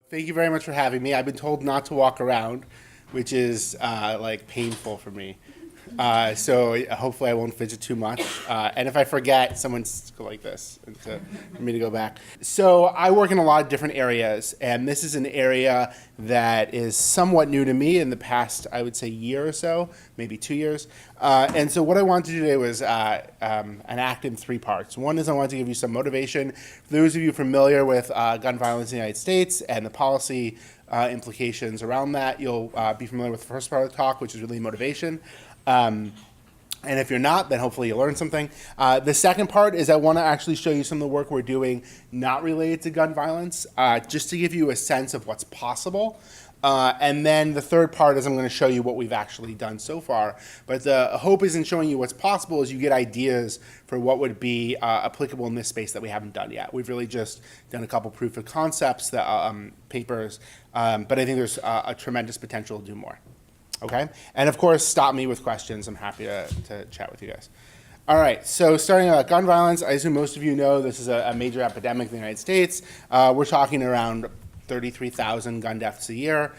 Thank you very much for having me. I've been told not to walk around, which is like painful for me. So hopefully I won't fidget too much. And if I forget, someone's go like this for me to go back. So I work in a lot of different areas, and this is an area that is somewhat new to me in the past, I would say, year or so, maybe 2 years. And so what I wanted to do today was an act in three parts. One is I wanted to give you some motivation. For those of you familiar with gun violence in the United States and the policy implications around that, you'll be familiar with the first part of the talk, which is really motivation. And if you're not, then hopefully you'll learn something. The second part is I want to actually show you some of the work we're doing not related to gun violence, just to give you a sense of what's possible. And then the third part is I'm going to show you what we've actually done so far. But the hope is in showing you what's possible is you get ideas for what would be applicable in this space that we haven't done yet. We've really just done a couple proof of concepts, papers, but I think there's a tremendous potential to do more. Okay, and of course, stop me with questions. I'm happy to chat with you guys. All right, so starting about gun violence, I assume most of you know this is a major epidemic in the United States. We're talking around 33,000 gun deaths a year,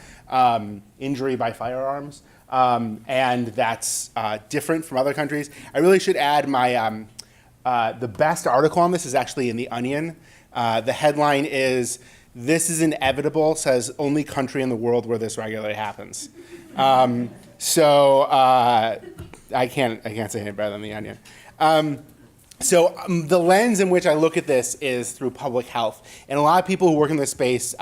injury by firearms, and that's different from other countries. I really should add my, the best article on this is actually in The Onion. The headline is, "This is inevitable, says only country in the world where this regularly happens." I can't say anything better than The Onion. The lens in which I look at this is through public health. And a lot of people who work in this space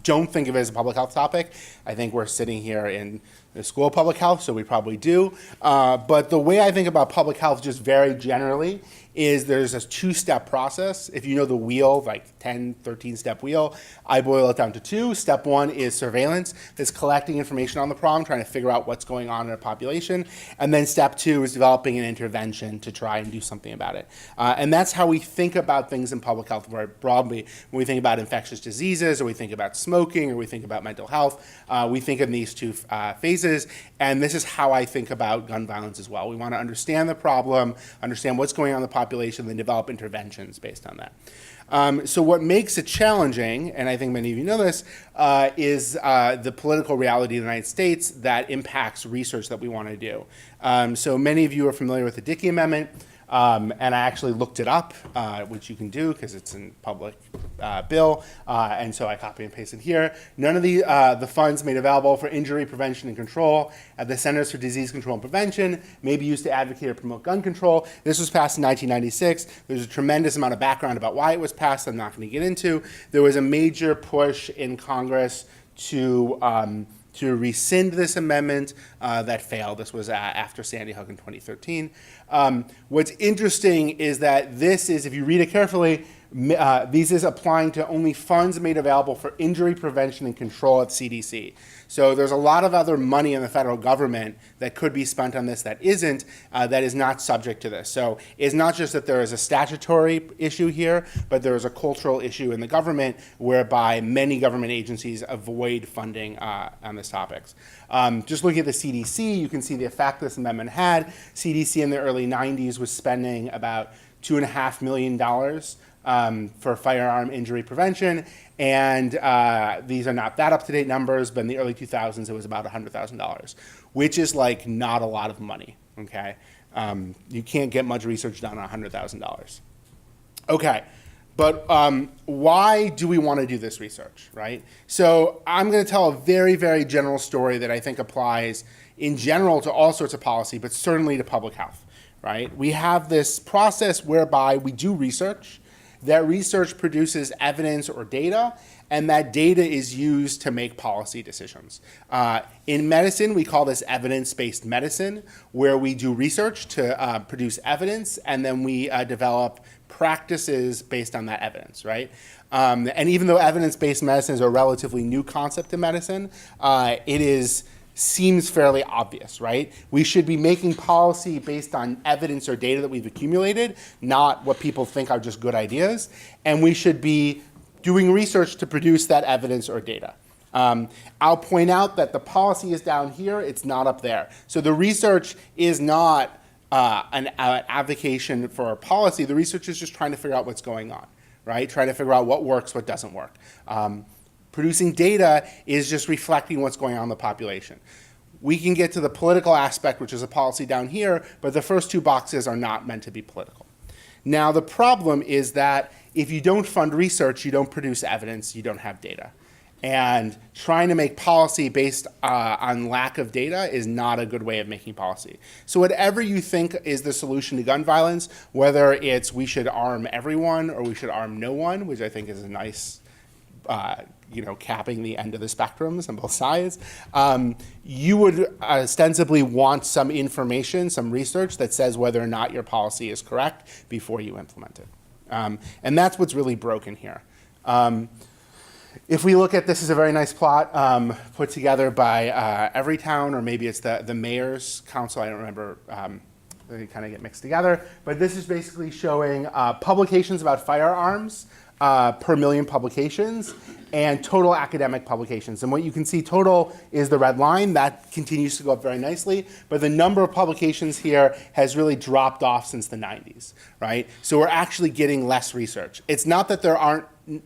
don't think of it as a public health topic. I think we're sitting here in the School of Public Health, so we probably do. But the way I think about public health just very generally is there's a two-step process. If you know the wheel, like 10, 13-step wheel, I boil it down to two. Step one is surveillance. That's collecting information on the problem, trying to figure out what's going on in a population. And then step two is developing an intervention to try and do something about it. And that's how we think about things in public health very broadly. When we think about infectious diseases, or we think about smoking, or we think about mental health, we think in these two phases. And this is how I think about gun violence as well. We want to understand the problem, understand what's going on in the population, then develop interventions based on that. So what makes it challenging, and I think many of you know this, is the political reality of the United States that impacts research that we want to do. So many of you are familiar with the Dickey Amendment. And I actually looked it up, which you can do because it's in public bill, and so I copy and pasted here. None of the funds made available for injury prevention and control at the Centers for Disease Control and Prevention may be used to advocate or promote gun control. This was passed in 1996. There's a tremendous amount of background about why it was passed I'm not going to get into. There was a major push in Congress to rescind this amendment that failed. This was after Sandy Hook in 2013. What's interesting is that this is, if you read it carefully, this is applying to only funds made available for injury prevention and control at CDC. So there's a lot of other money in the federal government that could be spent on this that isn't, that is not subject to this. So it's not just that there is a statutory issue here, but there is a cultural issue in the government whereby many government agencies avoid funding on these topics. Just looking at the CDC, you can see the effect this amendment had. CDC in the early 90s was spending about $2.5 million for firearm injury prevention, and these are not that up-to-date numbers, but in the early 2000s it was about $100,000, which is like not a lot of money, okay? You can't get much research done on $100,000. Okay, but why do we want to do this research, right? So I'm going to tell a very, very general story that I think applies in general to all sorts of policy, but certainly to public health, right? We have this process whereby we do research. That research produces evidence or data, and that data is used to make policy decisions. In medicine, we call this evidence-based medicine, where we do research to produce evidence, and then we develop practices based on that evidence, right? And even though evidence-based medicine is a relatively new concept in medicine, seems fairly obvious, right? We should be making policy based on evidence or data that we've accumulated, not what people think are just good ideas. And we should be doing research to produce that evidence or data. I'll point out that the policy is down here, it's not up there. So the research is not an advocation for a policy. The research is just trying to figure out what's going on, right? Trying to figure out what works, what doesn't work. Producing data is just reflecting what's going on in the population. We can get to the political aspect, which is a policy down here, but the first two boxes are not meant to be political. Now, the problem is that if you don't fund research, you don't produce evidence, you don't have data. And trying to make policy based on lack of data is not a good way of making policy. So whatever you think is the solution to gun violence, whether it's we should arm everyone or we should arm no one, which I think is a nice capping the end of the spectrums on both sides, you would ostensibly want some information, some research that says whether or not your policy is correct before you implement it. And that's what's really broken here. If we look at this is a very nice plot put together by Everytown, or maybe it's the mayor's council, I don't remember, they kind of get mixed together. But this is basically showing publications about firearms per million publications and total academic publications. And what you can see total is the red line. That continues to go up very nicely. But the number of publications here has really dropped off since the 90s, right? So we're actually getting less research. It's not that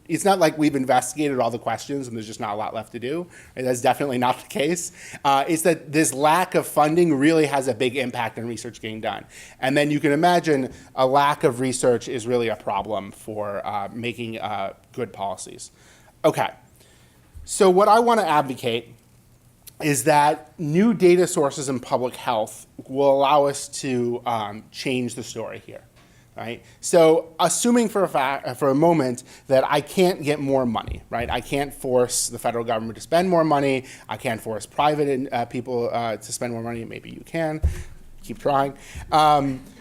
it's not like we've investigated all the questions and there's just not a lot left to do. Right? That's definitely not the case. It's that this lack of funding really has a big impact on research getting done. And then you can imagine a lack of research is really a problem for making good policies. Okay, so what I want to advocate is that new data sources in public health will allow us to change the story here. Right? So assuming for a moment that I can't get more money, right? I can't force the federal government to spend more money. I can't force private people to spend more money. Maybe you can. Keep trying.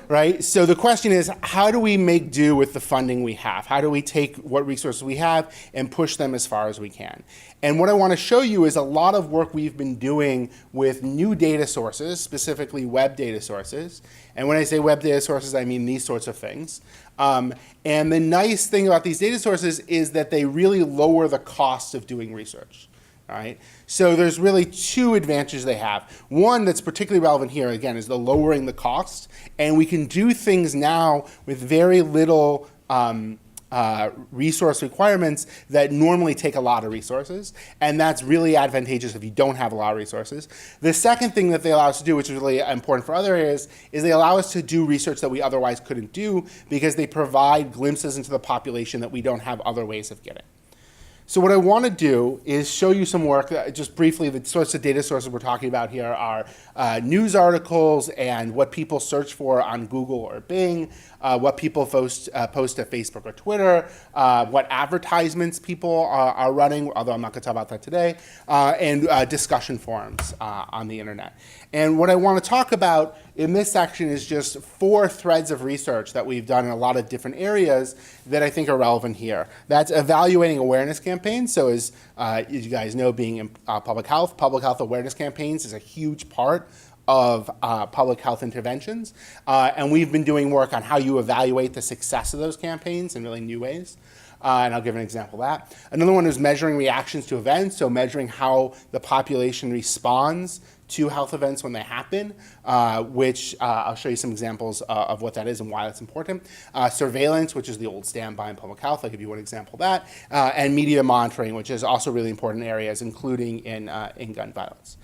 Right? So the question is, how do we make do with the funding we have? How do we take what resources we have and push them as far as we can? And what I want to show you is a lot of work we've been doing with new data sources, specifically web data sources. And when I say web data sources, I mean these sorts of things. And the nice thing about these data sources is that they really lower the cost of doing research. All right? So there's really two advantages they have. One that's particularly relevant here, again, is the lowering the cost. And we can do things now with very little resource requirements that normally take a lot of resources. And that's really advantageous if you don't have a lot of resources. The second thing that they allow us to do, which is really important for other areas, is they allow us to do research that we otherwise couldn't do because they provide glimpses into the population that we don't have other ways of getting. So what I want to do is show you some work, just briefly. The sorts of data sources we're talking about here are news articles and what people search for on Google or Bing, what people post to Facebook or Twitter, what advertisements people are running, although I'm not going to talk about that today, and discussion forums on the internet. And what I want to talk about in this section is just 4 threads of research that we've done in a lot of different areas that I think are relevant here. That's evaluating awareness campaigns. So as you guys know, being in public health awareness campaigns is a huge part of public health interventions. And we've been doing work on how you evaluate the success of those campaigns in really new ways. And I'll give an example of that. Another one is measuring reactions to events, so measuring how the population responds to health events when they happen, which I'll show you some examples of what that is and why that's important. Surveillance, which is the old standby in public health. I'll give you one example of that. And media monitoring, which is also really important areas, including in gun violence.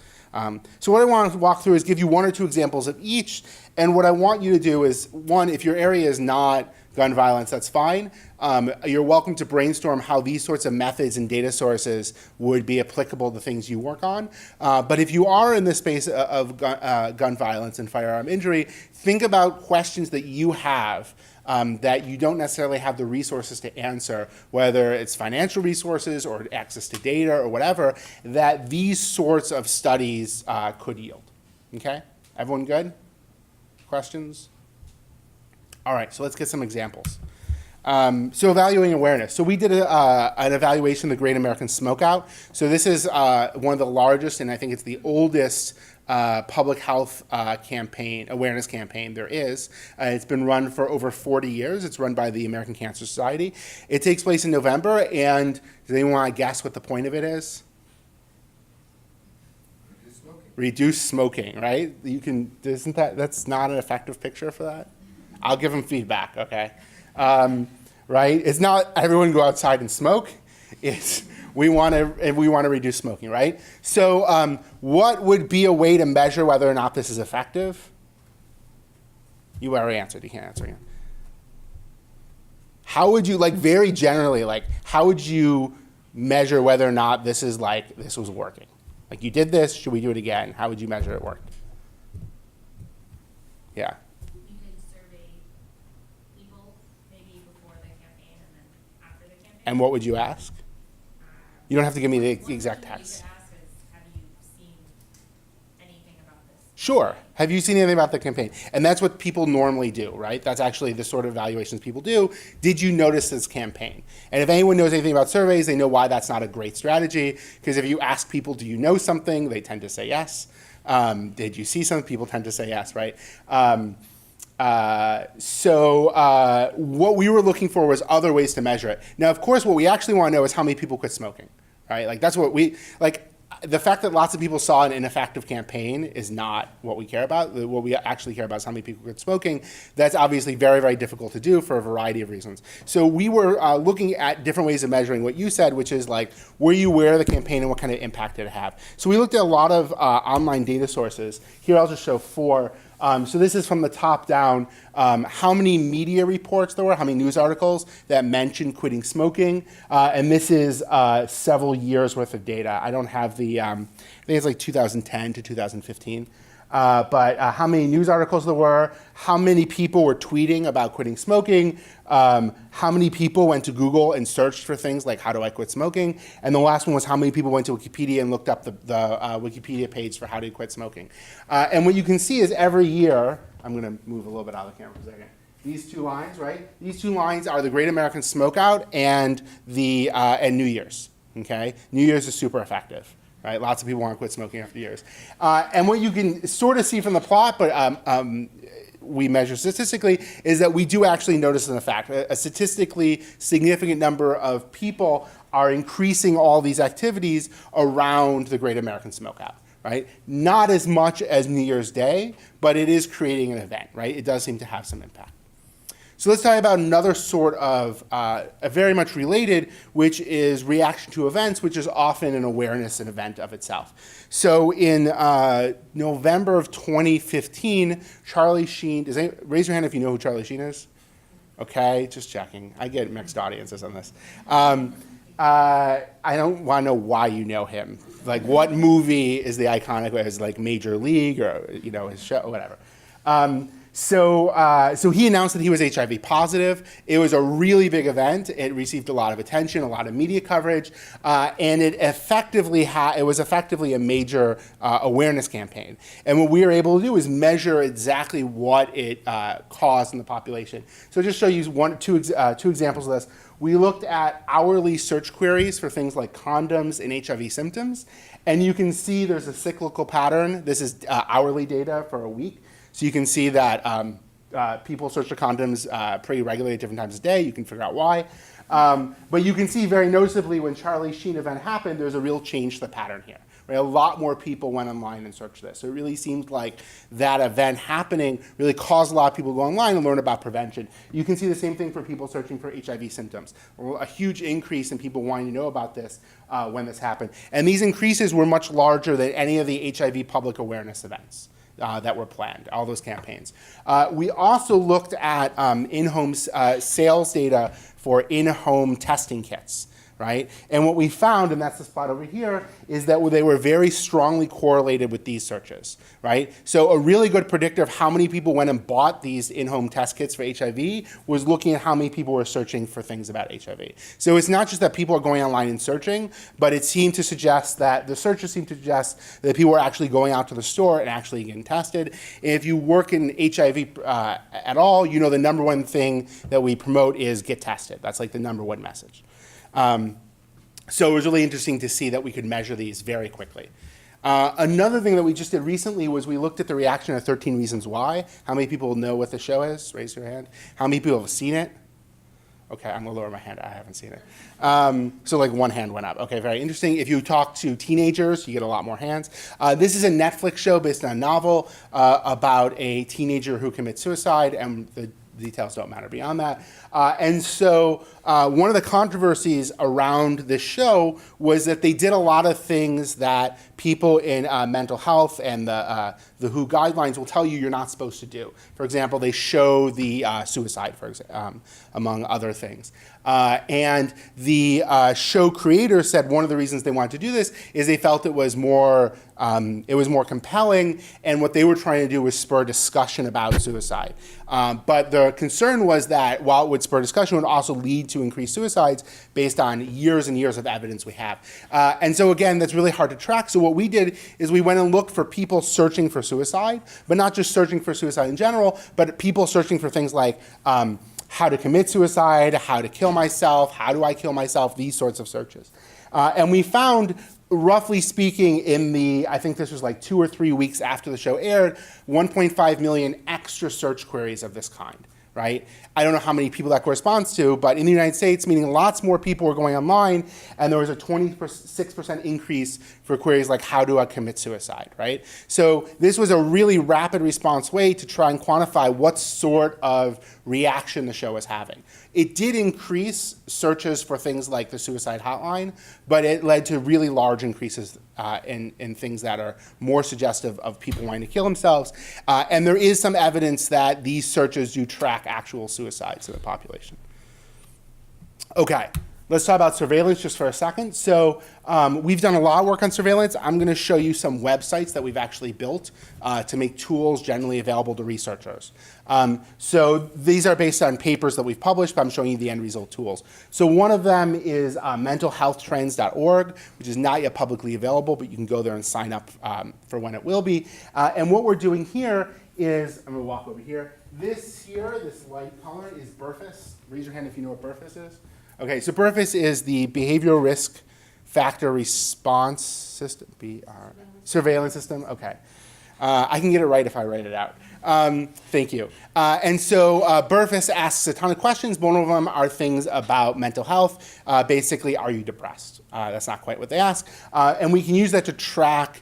So what I want to walk through is give you 1 or 2 examples of each. And what I want you to do is, one, if your area is not gun violence, that's fine. You're welcome to brainstorm how these sorts of methods and data sources would be applicable to things you work on. But if you are in the space of gun violence and firearm injury, think about questions that you have that you don't necessarily have the resources to answer, whether it's financial resources or access to data or whatever, that these sorts of studies could yield. Okay? Everyone good? Questions? All right, so let's get some examples. So evaluating awareness. So we did an evaluation of the Great American Smokeout. So this is one of the largest, and I think it's the oldest public health awareness campaign there is. It's been run for over 40 years. It's run by the American Cancer Society. It takes place in November, and does anyone want to guess what the point of it is? Reduce smoking, right? That's not an effective picture for that? I'll give them feedback, okay? Right? It's not everyone go outside and smoke. It's we want to reduce smoking, right? So what would be a way to measure whether or not this is effective? You already answered. You can't answer again. How would you, like, very generally, like, how would you measure whether or not this was working? Like, you did this, should we do it again? How would you measure it worked? Yeah. You could survey people maybe before the campaign and then after the campaign. And what would you ask? You don't have to give me the exact text. You could ask is, have you seen anything about this? Sure. Have you seen anything about the campaign? And that's what people normally do, right? That's actually the sort of evaluations people do. Did you notice this campaign? And if anyone knows anything about surveys, they know why that's not a great strategy. Because if you ask people, do you know something? They tend to say yes. Did you see something? People tend to say yes, right? What we were looking for was other ways to measure it. Now, of course, what we actually want to know is how many people quit smoking, right? Like, that's what we, like, the fact that lots of people saw an ineffective campaign is not what we care about. What we actually care about is how many people quit smoking. That's obviously very, very difficult to do for a variety of reasons. So we were looking at different ways of measuring what you said, which is like, were you aware of the campaign and what kind of impact did it have? So we looked at a lot of online data sources. Here I'll just show 4. So this is from the top down, how many media reports there were, how many news articles that mentioned quitting smoking. And this is several years worth of data. I don't have the, I think it's like 2010 to 2015. But how many news articles there were, how many people were tweeting about quitting smoking, how many people went to Google and searched for things like how do I quit smoking, and the last one was how many people went to Wikipedia and looked up the Wikipedia page for how to quit smoking. And what you can see is every year, I'm going to move a little bit out of the camera for a second. These 2 lines, right? These 2 lines are the Great American Smokeout and and New Year's. Okay, New Year's is super effective. Right? Lots of people want to quit smoking after years. And what you can sort of see from the plot, but we measure statistically, is that we do actually notice an effect. A statistically significant number of people are increasing all these activities around the Great American Smokeout. Right? Not as much as New Year's Day, but it is creating an event. Right? It does seem to have some impact. So let's talk about another sort of, very much related, which is reaction to events, which is often an awareness and event of itself. So in November of 2015, Charlie Sheen, raise your hand if you know who Charlie Sheen is? Okay, just checking. I get mixed audiences on this. I don't want to know why you know him. Like, what movie is the iconic, is like Major League or, his show, whatever. So he announced that he was HIV positive. It was a really big event. It received a lot of attention, a lot of media coverage, and it was effectively a major awareness campaign. And what we were able to do is measure exactly what it caused in the population. So just show you two examples of this. We looked at hourly search queries for things like condoms and HIV symptoms, and you can see there's a cyclical pattern. This is hourly data for a week. So you can see that people search for condoms pretty regularly at different times of day. You can figure out why. But you can see very noticeably when Charlie Sheen event happened, there's a real change to the pattern here. Right? A lot more people went online and searched this. So it really seemed like that event happening really caused a lot of people to go online and learn about prevention. You can see the same thing for people searching for HIV symptoms. A huge increase in people wanting to know about this when this happened. And these increases were much larger than any of the HIV public awareness events that were planned, all those campaigns. We also looked at in-home sales data for in-home testing kits. Right? And what we found, and that's the spot over here, is that they were very strongly correlated with these searches. Right? So a really good predictor of how many people went and bought these in-home test kits for HIV was looking at how many people were searching for things about HIV. So it's not just that people are going online and searching, but it seemed to suggest that the searches seemed to suggest that people were actually going out to the store and actually getting tested. And if you work in HIV at all, you know the number one thing that we promote is get tested. That's like the number one message. So it was really interesting to see that we could measure these very quickly. Another thing that we just did recently was we looked at the reaction to 13 Reasons Why. How many people know what the show is? Raise your hand. How many people have seen it? Okay, I'm gonna lower my hand. I haven't seen it. So like one hand went up. Okay, very interesting. If you talk to teenagers, you get a lot more hands. This is a Netflix show based on a novel about a teenager who commits suicide, and the details don't matter beyond that. And so one of the controversies around this show was that they did a lot of things that people in mental health and the WHO guidelines will tell you you're not supposed to do. For example, they show the suicide, among other things. And the show creators said one of the reasons they wanted to do this is they felt it was more compelling, and what they were trying to do was spur discussion about suicide. But the concern was that while it would spur discussion, it would also lead to increased suicides based on years and years of evidence we have. And so again, that's really hard to track. So what we did is we went and looked for people searching for suicide, but not just searching for suicide in general, but people searching for things like how to commit suicide, how to kill myself, how do I kill myself, these sorts of searches. And we found, roughly speaking, I think this was like 2 or 3 weeks after the show aired, 1.5 million extra search queries of this kind, right? I don't know how many people that corresponds to, but in the United States, meaning lots more people were going online, and there was a 26% increase for queries like, how do I commit suicide, right? So this was a really rapid response way to try and quantify what sort of reaction the show was having. It did increase searches for things like the suicide hotline, but it led to really large increases in things that are more suggestive of people wanting to kill themselves. And there is some evidence that these searches do track actual suicides in the population. Okay, let's talk about surveillance just for a second. So we've done a lot of work on surveillance. I'm going to show you some websites that we've actually built to make tools generally available to researchers. So these are based on papers that we've published, but I'm showing you the end result tools. So one of them is mentalhealthtrends.org, which is not yet publicly available, but you can go there and sign up for when it will be. And what we're doing here is, I'm going to walk over here. This light color is BRFIS. Raise your hand if you know what BRFIS is. Okay, so BRFIS is the Behavioral Risk Factor Response System, surveillance system. Okay, I can get it right if I write it out. Thank you. And so BRFIS asks a ton of questions. One of them are things about mental health. Basically, are you depressed? That's not quite what they ask. And we can use that to track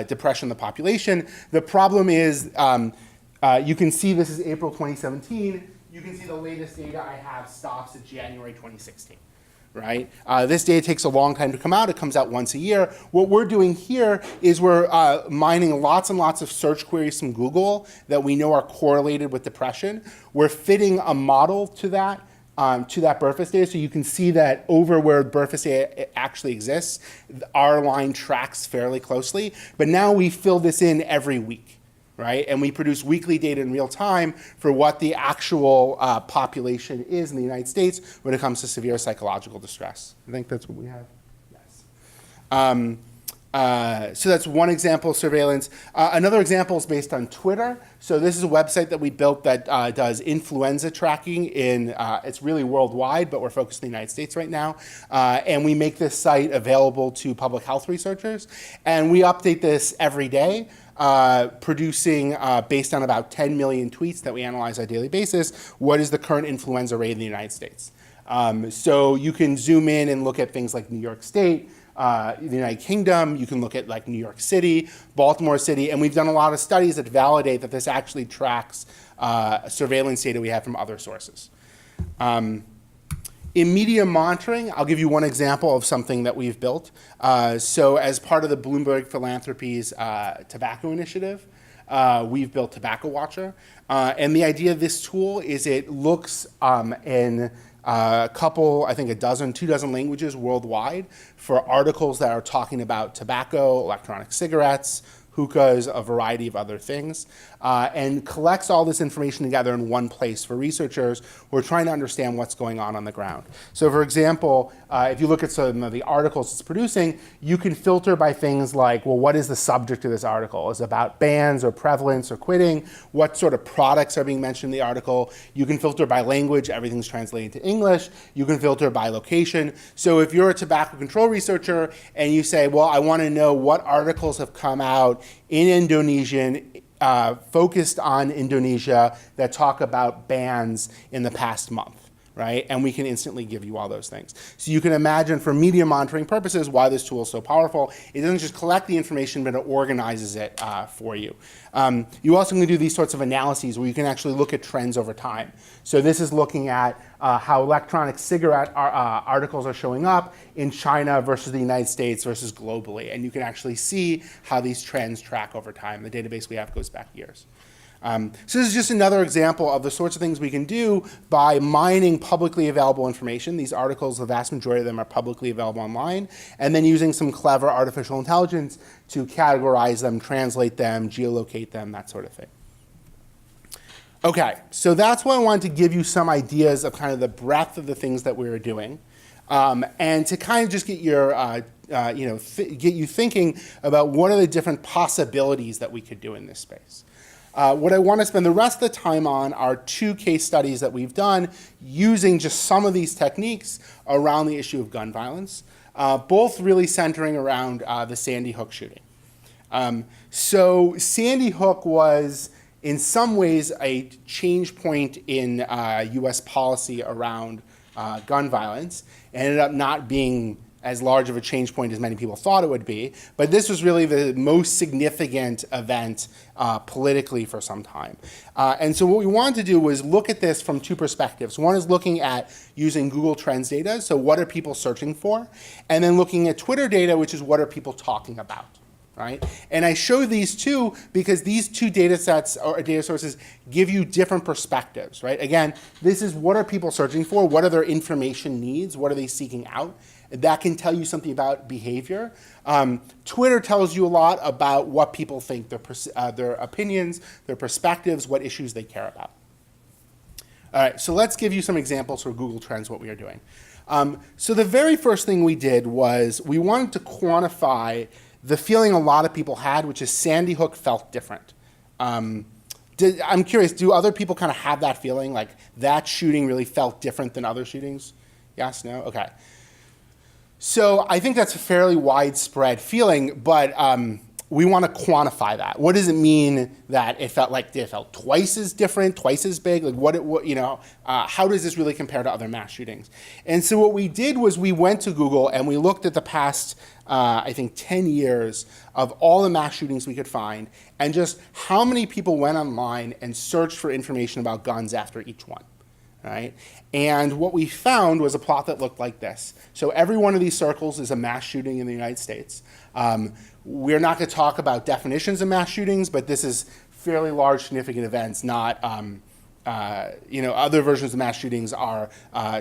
depression in the population. The problem is, you can see this is April 2017. You can see the latest data I have stops at January 2016, right? This data takes a long time to come out. It comes out once a year. What we're doing here is we're mining lots and lots of search queries from Google that we know are correlated with depression. We're fitting a model to that BRFIS data, so you can see that over where BRFIS data actually exists, our line tracks fairly closely. But now we fill this in every week. Right? And we produce weekly data in real time for what the actual population is in the United States when it comes to severe psychological distress. I think that's what we have. Yes. So that's one example of surveillance. Another example is based on Twitter. So this is a website that we built that does influenza tracking it's really worldwide, but we're focused in the United States right now. And we make this site available to public health researchers. And we update this every day. Producing, based on about 10 million tweets that we analyze on a daily basis, what is the current influenza rate in the United States. So you can zoom in and look at things like New York State, the United Kingdom, you can look at like New York City, Baltimore City, and we've done a lot of studies that validate that this actually tracks surveillance data we have from other sources. In media monitoring, I'll give you one example of something that we've built. So as part of the Bloomberg Philanthropies tobacco initiative, we've built Tobacco Watcher. And the idea of this tool is it looks in a couple, I think two dozen languages worldwide for articles that are talking about tobacco, electronic cigarettes, hookahs, a variety of other things, and collects all this information together in one place for researchers who are trying to understand what's going on the ground. So for example, if you look at some of the articles it's producing, you can filter by things like, well, what is the subject of this article? Is it about bans or prevalence or quitting? What sort of products are being mentioned in the article? You can filter by language, everything's translated to English. You can filter by location. So if you're a tobacco control researcher and you say, well, I want to know what articles have come out in Indonesian, focused on Indonesia, that talk about bans in the past month, right? And we can instantly give you all those things. So you can imagine for media monitoring purposes why this tool is so powerful. It doesn't just collect the information, but it organizes it for you. You also can do these sorts of analyses where you can actually look at trends over time. So this is looking at how electronic cigarette articles are showing up in China versus the United States versus globally. And you can actually see how these trends track over time. The database we have goes back years. So this is just another example of the sorts of things we can do by mining publicly available information. These articles, the vast majority of them are publicly available online, and then using some clever artificial intelligence to categorize them, translate them, geolocate them, that sort of thing. Okay, so that's why I wanted to give you some ideas of kind of the breadth of the things that we were doing, and to kind of just get your, get you thinking about what are the different possibilities that we could do in this space. What I want to spend the rest of the time on are 2 case studies that we've done using just some of these techniques around the issue of gun violence, both really centering around the Sandy Hook shooting. So Sandy Hook was in some ways a change point in US policy around gun violence. It ended up not being as large of a change point as many people thought it would be, but this was really the most significant event politically for some time. And so what we wanted to do was look at this from 2 perspectives. One is looking at using Google Trends data, so what are people searching for? And then looking at Twitter data, which is what are people talking about, right? And I show these 2 because these 2 data sets or data sources give you different perspectives, right? Again, this is what are people searching for? What are their information needs? What are they seeking out? That can tell you something about behavior. Twitter tells you a lot about what people think, their opinions, their perspectives, what issues they care about. All right, so let's give you some examples for Google Trends, what we are doing. So the very first thing we did was we wanted to quantify the feeling a lot of people had, which is Sandy Hook felt different. I'm curious, do other people kind of have that feeling, like that shooting really felt different than other shootings? Yes, no? Okay. So I think that's a fairly widespread feeling, but we want to quantify that. What does it mean that it felt twice as different, twice as big? Like how does this really compare to other mass shootings? And so what we did was we went to Google and we looked at the past, I think 10 years of all the mass shootings we could find and just how many people went online and searched for information about guns after each one. Right? And what we found was a plot that looked like this. So every one of these circles is a mass shooting in the United States. We're not going to talk about definitions of mass shootings, but this is fairly large, significant events, not, other versions of mass shootings are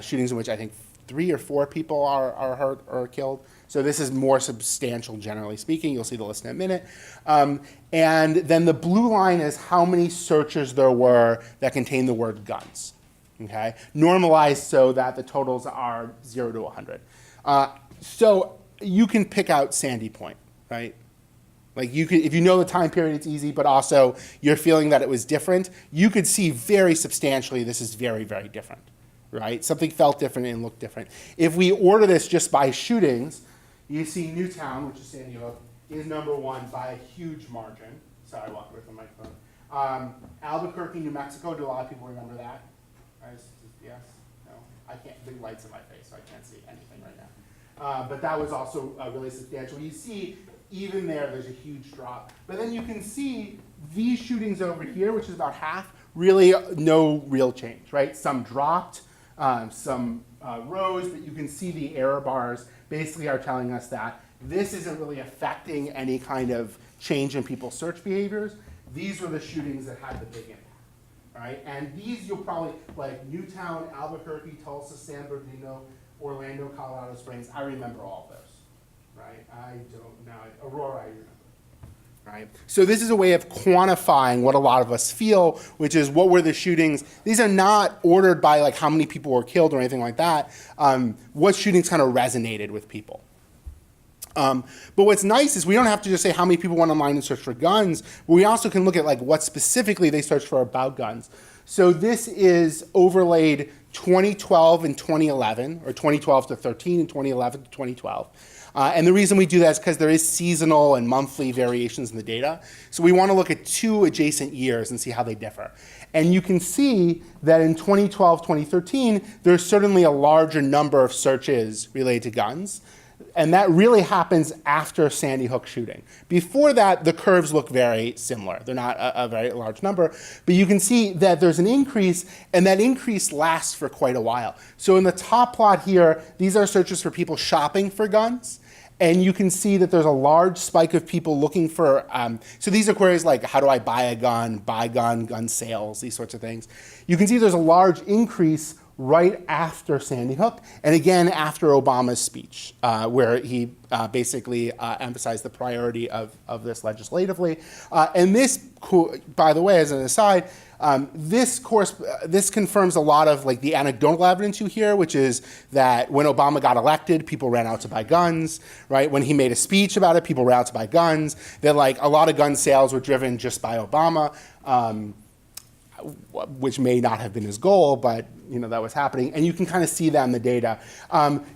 shootings in which I think 3 or 4 people are hurt or killed. So this is more substantial, generally speaking. You'll see the list in a minute. And then the blue line is how many searches there were that contain the word guns. Okay, normalized so that the totals are 0 to 100. So you can pick out Sandy Point, right? Like you could, if you know the time period, it's easy, but also you're feeling that it was different. You could see very substantially this is very, very different, right? Something felt different and looked different. If we order this just by shootings, you see Newtown, which is Sandy Hook, is number 1 by a huge margin. Sorry, I walked away from my phone. Albuquerque, New Mexico, do a lot of people remember that? Yes? No? I can't, big lights in my face, so I can't see anything right now. But that was also really substantial. You see, even there's a huge drop. But then you can see these shootings over here, which is about half, really no real change, right? Some dropped, some rose, but you can see the error bars basically are telling us that this isn't really affecting any kind of change in people's search behaviors. These were the shootings that had the big impact. Right? And these you'll probably, like Newtown, Albuquerque, Tulsa, San Bernardino, Orlando, Colorado Springs, I remember all of those, right? I don't now, Aurora I remember, right? So this is a way of quantifying what a lot of us feel, which is what were the shootings. These are not ordered by like how many people were killed or anything like that. What shootings kind of resonated with people. But what's nice is we don't have to just say how many people went online and search for guns. We also can look at like what specifically they searched for about guns. So this is overlaid 2012 and 2011, or 2012 to 13 and 2011 to 2012. And the reason we do that is because there is seasonal and monthly variations in the data. So we want to look at 2 adjacent years and see how they differ. And you can see that in 2012, 2013, there's certainly a larger number of searches related to guns. And that really happens after Sandy Hook shooting. Before that, the curves look very similar. They're not a very large number, but you can see that there's an increase, and that increase lasts for quite a while. So in the top plot here, these are searches for people shopping for guns. And you can see that there's a large spike of people looking for, so these are queries like, how do I buy gun sales, these sorts of things. You can see there's a large increase right after Sandy Hook, and again after Obama's speech, where he basically emphasized the priority of this legislatively. And this, by the way, as an aside, this confirms a lot of like the anecdotal evidence you hear, which is that when Obama got elected, people ran out to buy guns, right? When he made a speech about it, people ran out to buy guns. That like a lot of gun sales were driven just by Obama. Which may not have been his goal, but that was happening. And you can kind of see that in the data.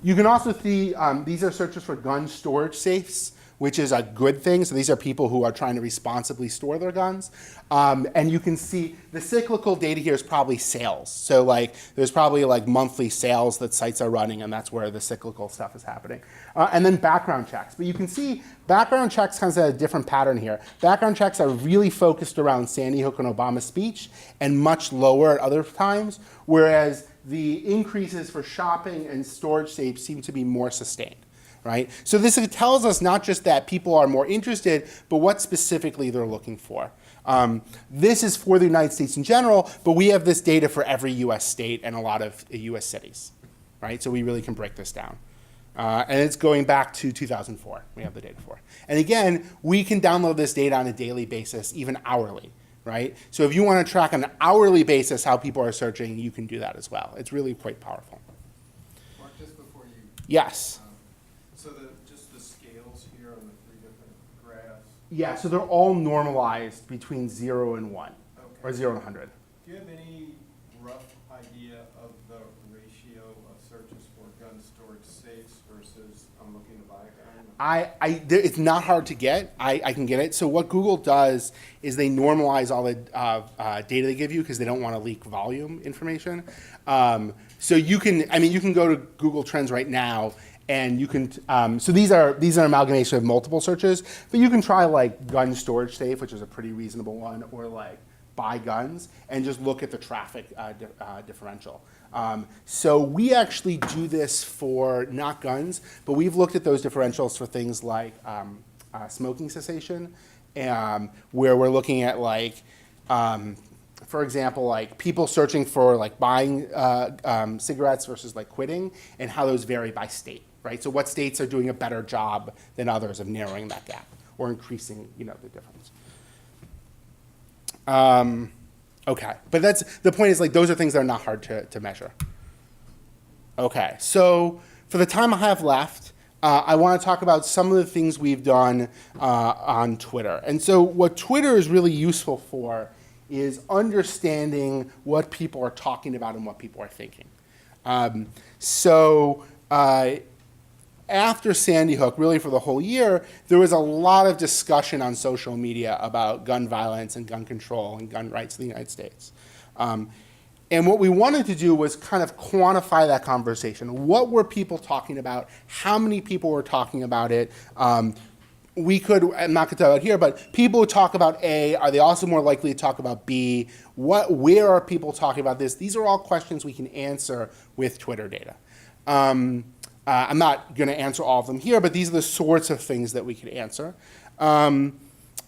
You can also see these are searches for gun storage safes, which is a good thing. So these are people who are trying to responsibly store their guns. And you can see the cyclical data here is probably sales. So like there's probably like monthly sales that sites are running, and that's where the cyclical stuff is happening. And then background checks. But you can see background checks kind of have a different pattern here. Background checks are really focused around Sandy Hook and Obama's speech and much lower at other times, whereas the increases for shopping and storage safes seem to be more sustained. Right? So this tells us not just that people are more interested, but what specifically they're looking for. This is for the United States in general, but we have this data for every US state and a lot of US cities. Right? So we really can break this down. And it's going back to 2004, we have the data for. And again, we can download this data on a daily basis, even hourly. Right? So if you want to track on an hourly basis how people are searching, you can do that as well. It's really quite powerful. Mark, just before you... Yes. So just the scales here on the 3 different graphs? Yeah, so they're all normalized between 0 and 1, Okay. or 0 and 100. Do you have any rough idea of the ratio of searches for gun storage safes versus I'm looking to buy a gun? It's not hard to get. I can get it. So what Google does is they normalize all the data they give you because they don't want to leak volume information. So you can go to Google Trends right now. And you can, so these are an amalgamation of multiple searches, but you can try like gun storage safe, which is a pretty reasonable one, or like buy guns, and just look at the traffic differential. So we actually do this for not guns, but we've looked at those differentials for things like smoking cessation, where we're looking at like, for example, like people searching for like buying cigarettes versus like quitting, and how those vary by state. Right? So what states are doing a better job than others of narrowing that gap or increasing, the difference. Okay, but the point is like those are things that are not hard to measure. Okay, so for the time I have left, I want to talk about some of the things we've done on Twitter. And so what Twitter is really useful for is understanding what people are talking about and what people are thinking. After Sandy Hook, really for the whole year, there was a lot of discussion on social media about gun violence and gun control and gun rights in the United States. And what we wanted to do was kind of quantify that conversation. What were people talking about? How many people were talking about it? I'm not going to tell it here, but people who talk about A, are they also more likely to talk about B? Where are people talking about this? These are all questions we can answer with Twitter data. I'm not going to answer all of them here, but these are the sorts of things that we can answer. I'm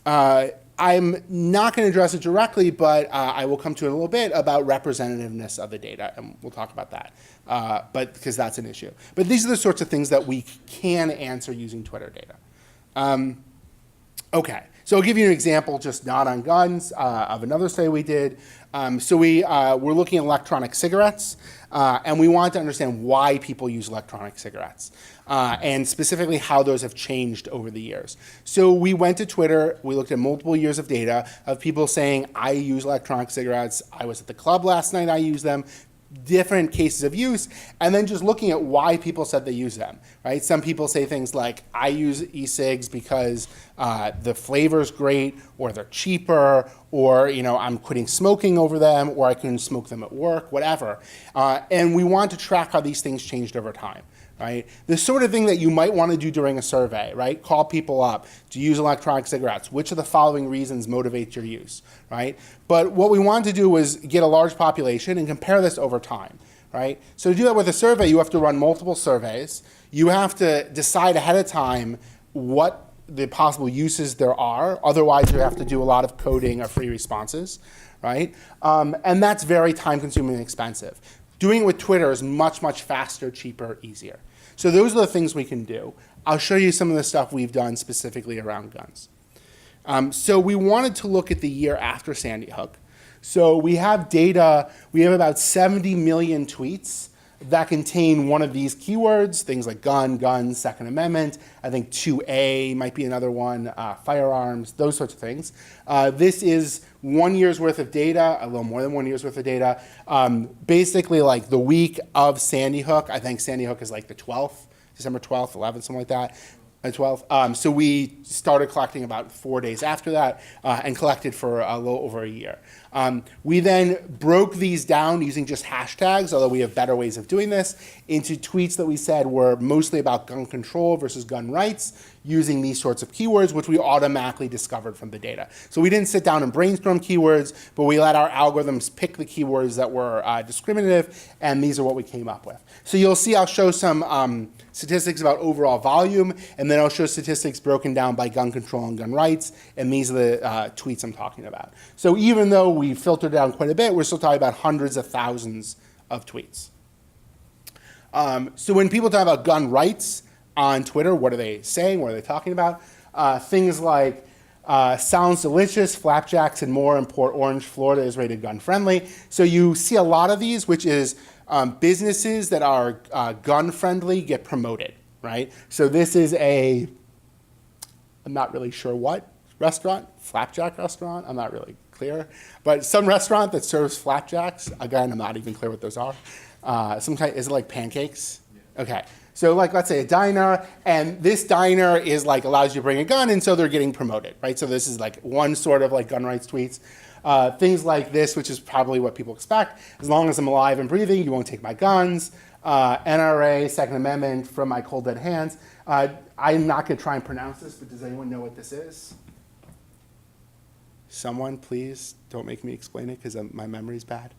not going to address it directly, but I will come to it in a little bit about representativeness of the data, and we'll talk about that, but because that's an issue. But these are the sorts of things that we can answer using Twitter data. Okay, so I'll give you an example, just not on guns, of another study we did. So we're looking at electronic cigarettes, and we want to understand why people use electronic cigarettes, and specifically how those have changed over the years. So we went to Twitter, we looked at multiple years of data of people saying, I use electronic cigarettes, I was at the club last night, I use them. different cases of use, and then just looking at why people said they use them, right? Some people say things like, I use e-cigs because the flavor's great, or they're cheaper, or I'm quitting smoking over them, or I couldn't smoke them at work, whatever. And we want to track how these things changed over time. Right? The sort of thing that you might want to do during a survey, right? Call people up. Do you use electronic cigarettes? Which of the following reasons motivate your use, right? But what we wanted to do was get a large population and compare this over time, right? So to do that with a survey, you have to run multiple surveys. You have to decide ahead of time what the possible uses there are. Otherwise, you have to do a lot of coding or free responses, right? And that's very time-consuming and expensive. Doing it with Twitter is much, much faster, cheaper, easier. So those are the things we can do. I'll show you some of the stuff we've done specifically around guns. So we wanted to look at the year after Sandy Hook. So we have data, we have about 70 million tweets that contain one of these keywords, things like gun, guns, Second Amendment. I think 2A might be another one, firearms, those sorts of things. This is 1 year's worth of data, a little more than 1 year's worth of data. Basically like the week of Sandy Hook, I think Sandy Hook is like the 12th, December 12th, 11th, something like that. 12th. So we started collecting about 4 days after that and collected for a little over a year. We then broke these down using just hashtags, although we have better ways of doing this, into tweets that we said were mostly about gun control versus gun rights, using these sorts of keywords, which we automatically discovered from the data. So we didn't sit down and brainstorm keywords, but we let our algorithms pick the keywords that were discriminative, and these are what we came up with. So you'll see I'll show some statistics about overall volume, and then I'll show statistics broken down by gun control and gun rights, and these are the tweets I'm talking about. So even though we filtered down quite a bit, we're still talking about hundreds of thousands of tweets. So when people talk about gun rights on Twitter, what are they saying? What are they talking about? Things like, sounds delicious, flapjacks and more in Port Orange, Florida is rated gun friendly. So you see a lot of these, which is businesses that are gun friendly get promoted, right? So this is I'm not really sure what restaurant, flapjack restaurant, I'm not really clear, but some restaurant that serves flapjacks, again, I'm not even clear what those are. Is it like pancakes? Yeah. Okay. So like, let's say a diner, and this diner is like allows you to bring a gun, and so they're getting promoted, right? So this is like one sort of like gun rights tweets. Things like this, which is probably what people expect. As long as I'm alive and breathing, you won't take my guns. NRA, Second Amendment, from my cold dead hands. I'm not gonna try and pronounce this, but does anyone know what this is? Someone, please, don't make me explain it because my memory's bad.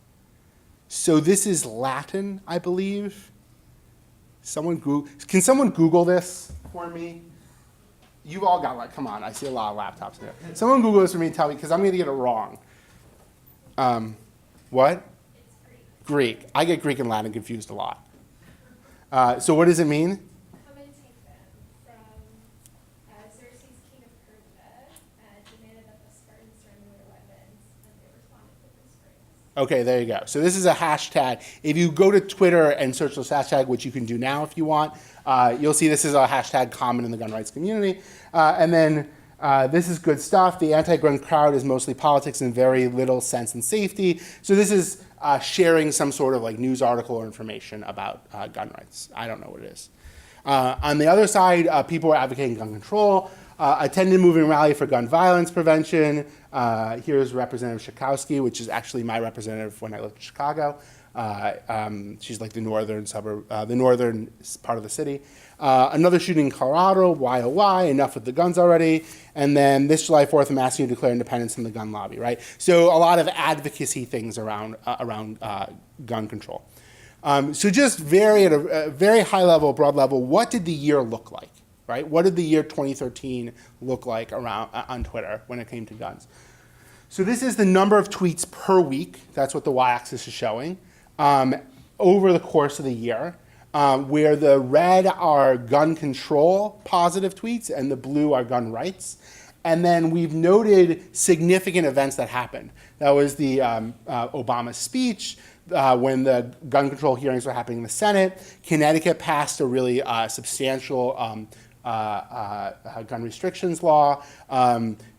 So this is Latin, I believe. Can someone Google this for me? You've all got, like, come on, I see a lot of laptops there. Someone Google this for me and tell me, because I'm going to get it wrong. What? It's Greek. Greek. I get Greek and Latin confused a lot. So what does it mean? I'm going to take them from Xerxes, king of Persia, demanded that the Spartans surrender their weapons, and they responded with the springs. Okay, there you go. So this is a hashtag. If you go to Twitter and search this hashtag, which you can do now if you want, you'll see this is a hashtag common in the gun rights community. And then this is good stuff. The anti-gun crowd is mostly politics and very little sense and safety. So this is sharing some sort of like news article or information about gun rights. I don't know what it is. On the other side, people are advocating gun control. Attended moving rally for gun violence prevention. Here's Representative Schakowsky, which is actually my representative when I lived in Chicago. She's like the northern suburb, the northern part of the city. Another shooting in Colorado, why oh why, enough with the guns already. And then this July 4th, I'm asking you to declare independence from the gun lobby, right? So a lot of advocacy things around gun control. So just at a very high level, broad level, what did the year look like, right? What did the year 2013 look like on Twitter when it came to guns? So this is the number of tweets per week. That's what the y-axis is showing. Over the course of the year, where the red are gun control positive tweets and the blue are gun rights. And then we've noted significant events that happened. That was the Obama speech, when the gun control hearings were happening in the Senate. Connecticut passed a really substantial gun restrictions law.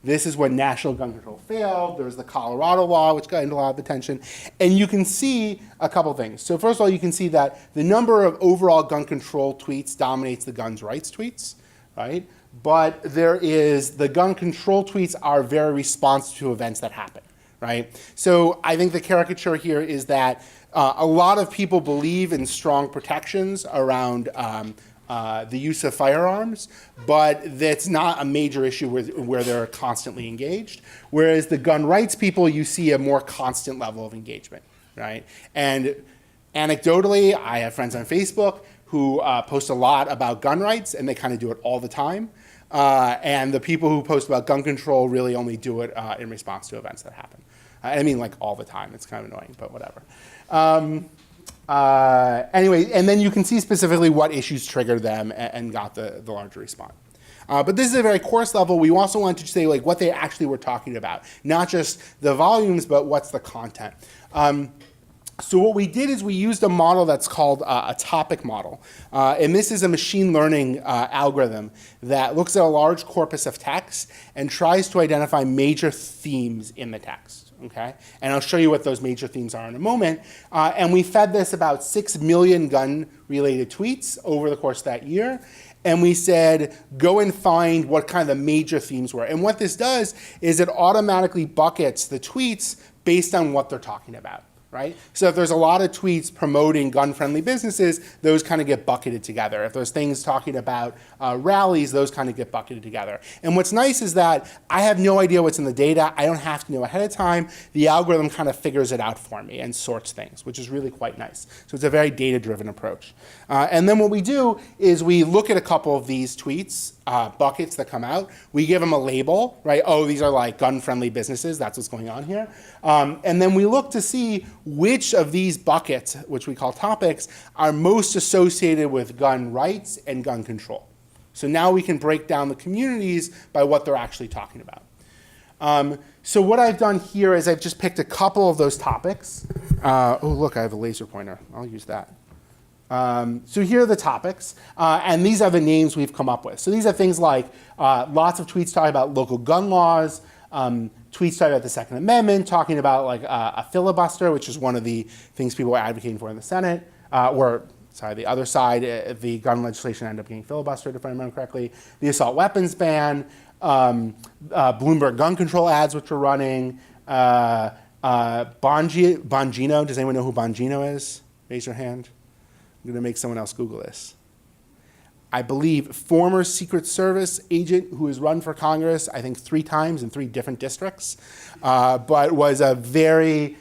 This is when national gun control failed. There was the Colorado law, which got into a lot of attention. And you can see a couple things. So first of all, you can see that the number of overall gun control tweets dominates the guns rights tweets, right? But the gun control tweets are very responsive to events that happen, right? So I think the caricature here is that a lot of people believe in strong protections around the use of firearms, but that's not a major issue where they're constantly engaged. Whereas the gun rights people, you see a more constant level of engagement, right? And anecdotally, I have friends on Facebook who post a lot about gun rights, and they kind of do it all the time. And the people who post about gun control really only do it in response to events that happen. I mean, like all the time. It's kind of annoying, but whatever. Anyway, and then you can see specifically what issues triggered them and got the larger response. But this is a very coarse level. We also want to say like what they actually were talking about, not just the volumes, but what's the content. So what we did is we used a model that's called a topic model. And this is a machine learning algorithm that looks at a large corpus of text and tries to identify major themes in the text. Okay? And I'll show you what those major themes are in a moment. And we fed this about 6 million gun-related tweets over the course of that year. And we said, go and find what kind of the major themes were. And what this does is it automatically buckets the tweets based on what they're talking about. Right? So if there's a lot of tweets promoting gun-friendly businesses, those kind of get bucketed together. If there's things talking about rallies, those kind of get bucketed together. And what's nice is that I have no idea what's in the data. I don't have to know ahead of time. The algorithm kind of figures it out for me and sorts things, which is really quite nice. So it's a very data-driven approach. And then what we do is we look at a couple of these tweets, buckets that come out. We give them a label, right? Oh, these are like gun-friendly businesses. That's what's going on here. And then we look to see which of these buckets, which we call topics, are most associated with gun rights and gun control. So now we can break down the communities by what they're actually talking about. So what I've done here is I've just picked a couple of those topics. Oh, look, I have a laser pointer. I'll use that. So here are the topics, and these are the names we've come up with. So these are things like lots of tweets talking about local gun laws, tweets talking about the Second Amendment, talking about like a filibuster, which is one of the things people are advocating for in the Senate, the other side, the gun legislation ended up getting filibustered, if I remember correctly, the assault weapons ban, Bloomberg gun control ads, which were running, Bongino, does anyone know who Bongino is? Raise your hand. I'm going to make someone else Google this. I believe former Secret Service agent who has run for Congress, I think 3 times in 3 different districts, but was a very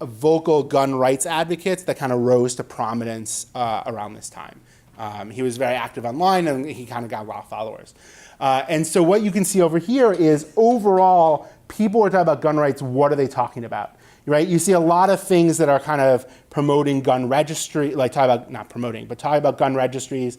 vocal gun rights advocate that kind of rose to prominence around this time. He was very active online and he kind of got a lot of followers. And so what you can see over here is overall, people are talking about gun rights, what are they talking about? Right? You see a lot of things that are kind of promoting gun registry, like talking about, not promoting, but talking about gun registries,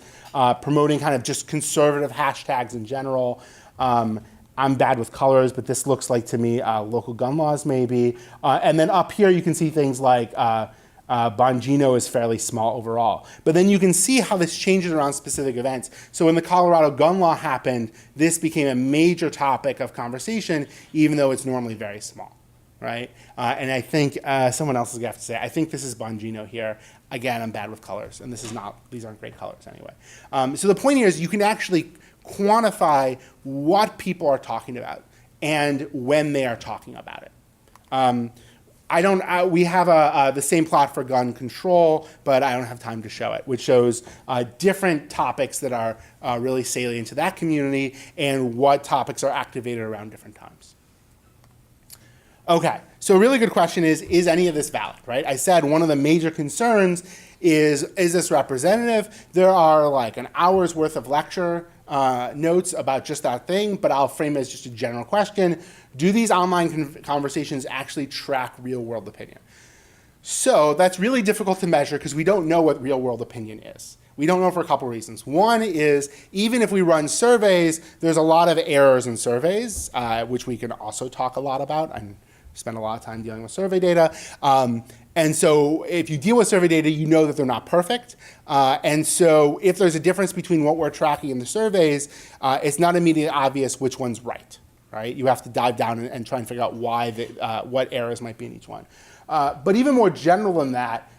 promoting kind of just conservative hashtags in general. I'm bad with colors, but this looks like to me local gun laws maybe. And then up here you can see things like Bongino is fairly small overall. But then you can see how this changes around specific events. So when the Colorado gun law happened, this became a major topic of conversation, even though it's normally very small. Right? And I think someone else is going to have to say, I think this is Bongino here. Again, I'm bad with colors, and these aren't great colors anyway. So the point here is you can actually quantify what people are talking about and when they are talking about it. We have the same plot for gun control, but I don't have time to show it, which shows different topics that are really salient to that community and what topics are activated around different times. Okay, so a really good question is any of this valid, right? I said one of the major concerns is this representative? There are like an hour's worth of lecture notes about just that thing, but I'll frame it as just a general question. Do these online conversations actually track real world opinion? So that's really difficult to measure because we don't know what real world opinion is. We don't know for a couple reasons. One is, even if we run surveys, there's a lot of errors in surveys, which we can also talk a lot about. I'm spend a lot of time dealing with survey data. And so if you deal with survey data, you know that they're not perfect. And so if there's a difference between what we're tracking in the surveys, it's not immediately obvious which one's right, right? You have to dive down and try and figure out why what errors might be in each one. But even more general than that,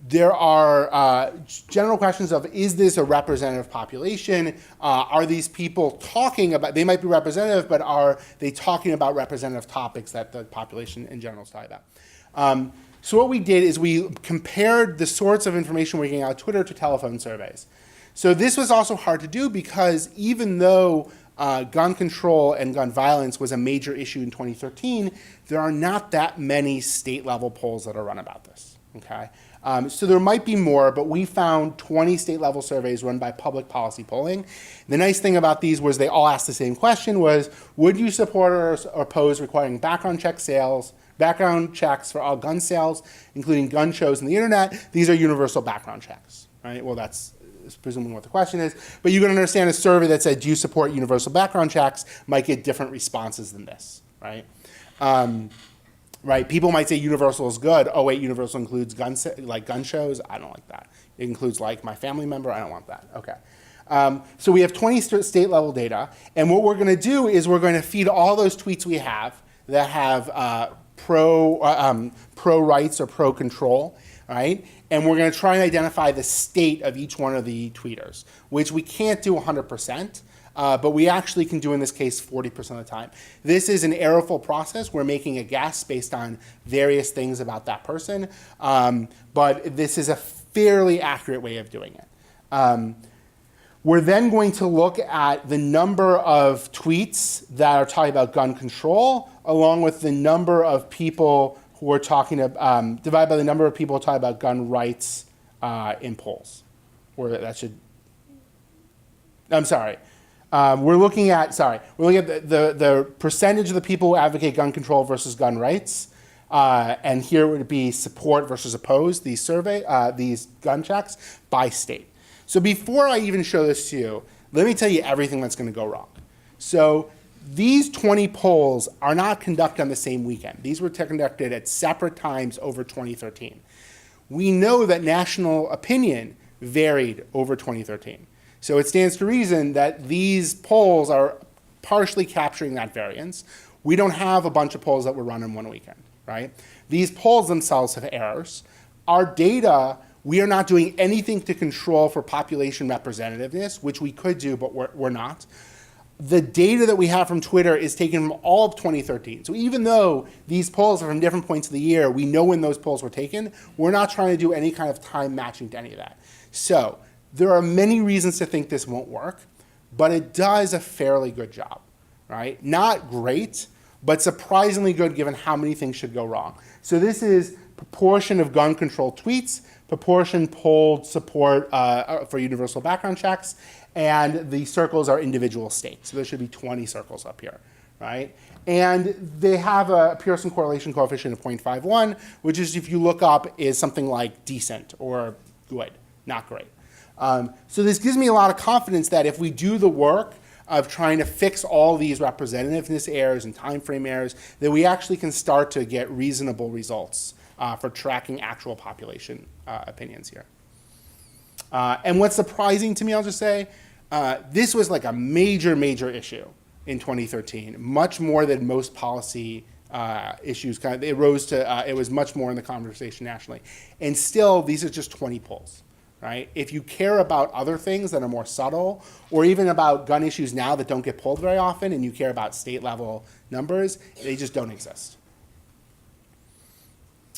there are general questions of, is this a representative population? Are these people talking about, they might be representative, but are they talking about representative topics that the population in general is talking about? So what we did is we compared the sorts of information we're getting out of Twitter to telephone surveys. So this was also hard to do because even though gun control and gun violence was a major issue in 2013, there are not that many state-level polls that are run about this, okay? So there might be more, but we found 20 state-level surveys run by public policy polling. The nice thing about these was they all asked the same question was, would you support or oppose requiring background checks for all gun sales, including gun shows and the internet? These are universal background checks, right? Well, that's presumably what the question is. But you can understand a survey that said, do you support universal background checks, might get different responses than this, right? Right, people might say universal is good. Oh wait, universal includes gun shows. I don't like that. It includes like my family member. I don't want that. Okay. So we have 20 state level data, and what we're going to do is we're going to feed all those tweets we have that have pro rights or pro control, right? And we're going to try and identify the state of each one of the tweeters, which we can't do 100%. But we actually can do in this case 40% of the time. This is an errorful process. We're making a guess based on various things about that person, but this is a fairly accurate way of doing it. We're then going to look at the number of tweets that are talking about gun control, along with the number of people who are talking about, divided by the number of people talking about gun rights in polls. Or that should, I'm sorry. We're looking at the percentage of the people who advocate gun control versus gun rights. And here would be support versus oppose, these gun checks by state. So before I even show this to you, let me tell you everything that's going to go wrong. So these 20 polls are not conducted on the same weekend. These were conducted at separate times over 2013. We know that national opinion varied over 2013. So it stands to reason that these polls are partially capturing that variance. We don't have a bunch of polls that were run in one weekend, right? These polls themselves have errors. Our data, we are not doing anything to control for population representativeness, which we could do, but we're not. The data that we have from Twitter is taken from all of 2013. So even though these polls are from different points of the year, we know when those polls were taken, we're not trying to do any kind of time matching to any of that. So there are many reasons to think this won't work, but it does a fairly good job, right? Not great, but surprisingly good given how many things should go wrong. So this is proportion of gun control tweets, proportion polled support for universal background checks, and the circles are individual states. So there should be 20 circles up here, right? And they have a Pearson correlation coefficient of 0.51, which is, if you look up, is something like decent or good, not great. So this gives me a lot of confidence that if we do the work of trying to fix all these representativeness errors and time frame errors, that we actually can start to get reasonable results for tracking actual population opinions here. And what's surprising to me, I'll just say, this was like a major, major issue in 2013, much more than most policy issues. It rose to, it was much more in the conversation nationally. And still, these are just 20 polls. Right? If you care about other things that are more subtle, or even about gun issues now that don't get pulled very often, and you care about state level numbers, they just don't exist.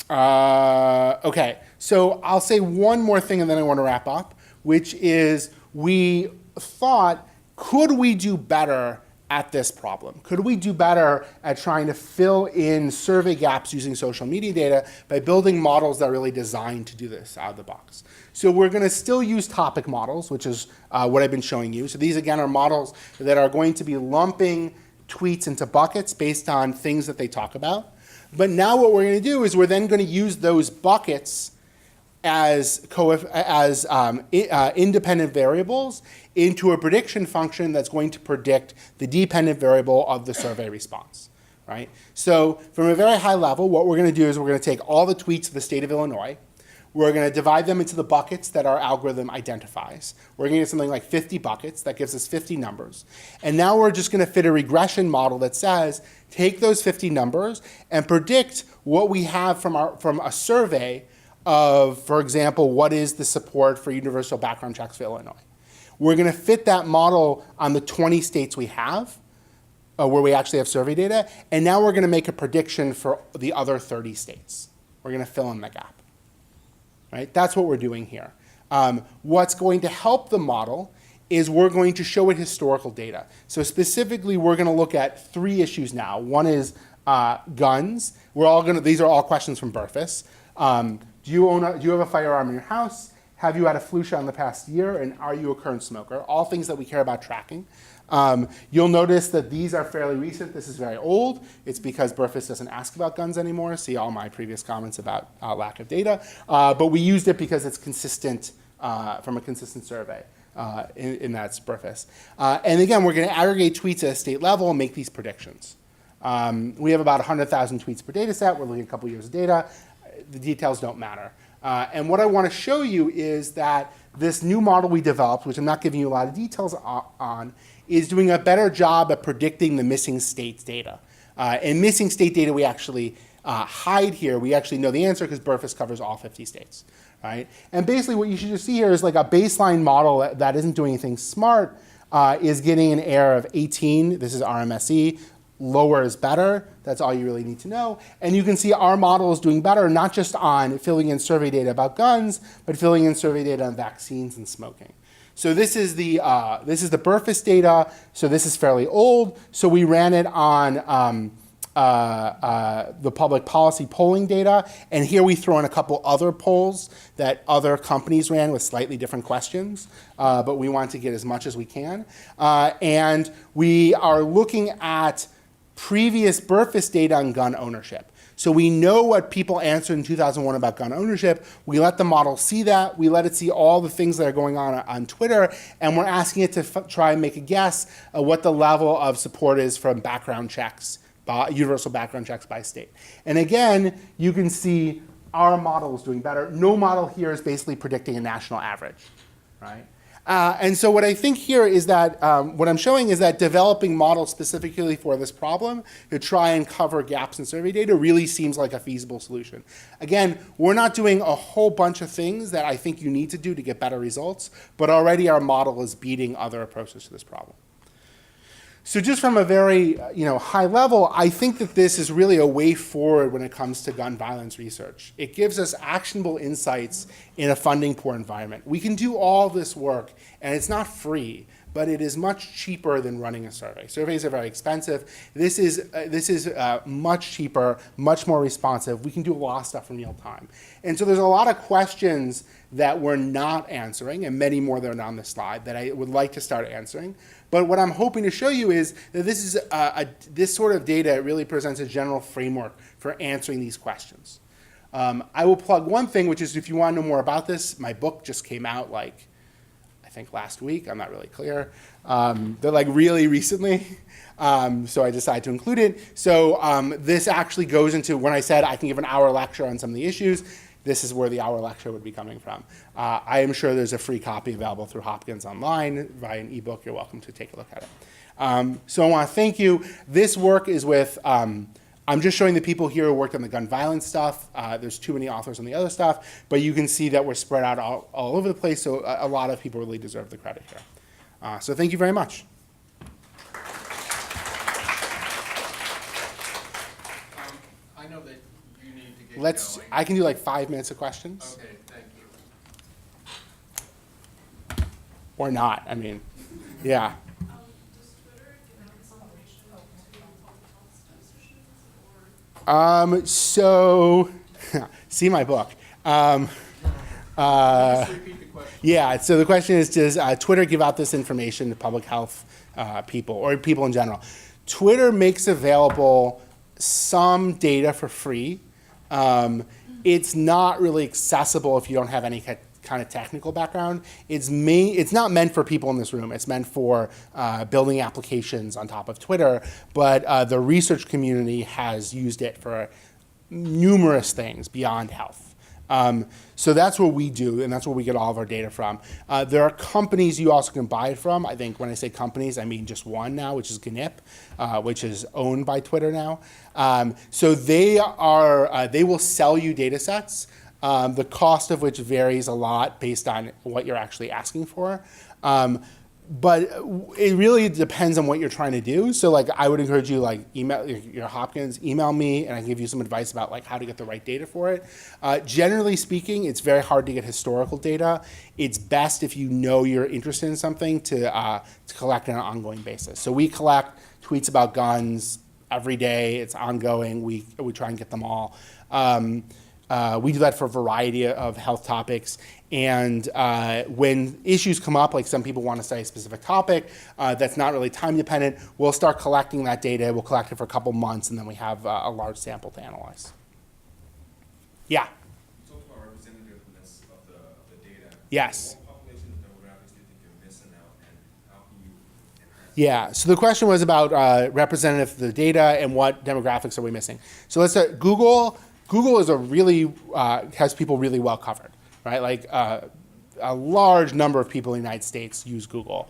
Okay, so I'll say one more thing and then I want to wrap up, which is we thought, could we do better at this problem? Could we do better at trying to fill in survey gaps using social media data by building models that are really designed to do this out of the box? So we're going to still use topic models, which is what I've been showing you. So these, again, are models that are going to be lumping tweets into buckets based on things that they talk about. But now what we're going to do is we're then going to use those buckets as independent variables into a prediction function that's going to predict the dependent variable of the survey response. right? So from a very high level, what we're going to do is we're going to take all the tweets of the state of Illinois. We're going to divide them into the buckets that our algorithm identifies. We're going to get something like 50 buckets. That gives us 50 numbers. And now we're just going to fit a regression model that says, take those 50 numbers and predict what we have from a survey of, for example, what is the support for universal background checks for Illinois. We're going to fit that model on the 20 states we have, where we actually have survey data. And now we're going to make a prediction for the other 30 states. We're going to fill in the gap. Right? That's what we're doing here. What's going to help the model is we're going to show it historical data. So specifically, we're going to look at 3 issues now. One is guns. These are all questions from Burfus. Do you have a firearm in your house? Have you had a flu shot in the past year? And are you a current smoker? All things that we care about tracking. You'll notice that these are fairly recent. This is very old. It's because Burfus doesn't ask about guns anymore. See all my previous comments about lack of data. But we used it because it's consistent from a consistent survey, and that's Burfus. And again, we're going to aggregate tweets at a state level and make these predictions. We have about 100,000 tweets per data set. We're looking at a couple years of data. The details don't matter. And what I want to show you is that this new model we developed, which I'm not giving you a lot of details on, is doing a better job at predicting the missing states data. And missing state data we actually hide here. We actually know the answer because Burfus covers all 50 states. Right? And basically what you should just see here is like a baseline model that isn't doing anything smart is getting an error of 18. This is RMSE. Lower is better. That's all you really need to know. And you can see our model is doing better, not just on filling in survey data about guns, but filling in survey data on vaccines and smoking. So this is the Burfus data. So this is fairly old. So we ran it on the public policy polling data. And here we throw in a couple other polls that other companies ran with slightly different questions. But we want to get as much as we can. And we are looking at previous Burfus data on gun ownership. So we know what people answered in 2001 about gun ownership. We let the model see that. We let it see all the things that are going on Twitter. And we're asking it to try and make a guess of what the level of support is from background checks, universal background checks by state. And again, you can see our model is doing better. No model here is basically predicting a national average, right? And so what I think here is that, what I'm showing is that developing models specifically for this problem to try and cover gaps in survey data really seems like a feasible solution. Again, we're not doing a whole bunch of things that I think you need to do to get better results, but already our model is beating other approaches to this problem. So just from a very high level, I think that this is really a way forward when it comes to gun violence research. It gives us actionable insights in a funding poor environment. We can do all this work, and it's not free, but it is much cheaper than running a survey. Surveys are very expensive. This is much cheaper, much more responsive. We can do a lot of stuff in real time. And so there's a lot of questions that we're not answering, and many more that are not on this slide that I would like to start answering. But what I'm hoping to show you is that this sort of data really presents a general framework for answering these questions. I will plug one thing, which is if you want to know more about this, my book just came out I think last week. I'm not really clear. They're really recently. So I decided to include it. So this actually goes into when I said I can give an hour lecture on some of the issues. This is where the hour lecture would be coming from. I am sure there's a free copy available through Hopkins online via an ebook. You're welcome to take a look at it. So I want to thank you. This work is with, I'm just showing the people here who worked on the gun violence stuff. There's too many authors on the other stuff, but you can see that we're spread out all over the place, so a lot of people really deserve the credit here. So thank you very much. I know that you need to get going. I can do 5 minutes of questions. Okay, thank you. Or not, yeah. Does Twitter give out information to public health statisticians or? So, see my book. Just repeat the question. Yeah, so the question is, does Twitter give out this information to public health people or people in general? Twitter makes available some data for free. It's not really accessible if you don't have any kind of technical background. It's not meant for people in this room. It's meant for building applications on top of Twitter, but the research community has used it for numerous things beyond health. So that's what we do, and that's where we get all of our data from. There are companies you also can buy it from. I think when I say companies, I mean just one now, which is GNIP, which is owned by Twitter now. So they will sell you data sets, the cost of which varies a lot based on what you're actually asking for. But it really depends on what you're trying to do. So like I would encourage you, like email your Hopkins, email me, and I can give you some advice about like how to get the right data for it. Generally speaking, it's very hard to get historical data. It's best if you know you're interested in something to collect on an ongoing basis. So we collect tweets about guns every day. It's ongoing. We try and get them all. We do that for a variety of health topics. And when issues come up, like some people want to study a specific topic that's not really time dependent, we'll start collecting that data. We'll collect it for a couple months, and then we have a large sample to analyze. Yeah? You talked about representativeness of the data. Yes. What population and demographics do you think you're missing out, and how can you enhance that? Yeah, so the question was about representative of the data and what demographics are we missing. So let's start. Google is has people really well covered, right? Like a large number of people in the United States use Google.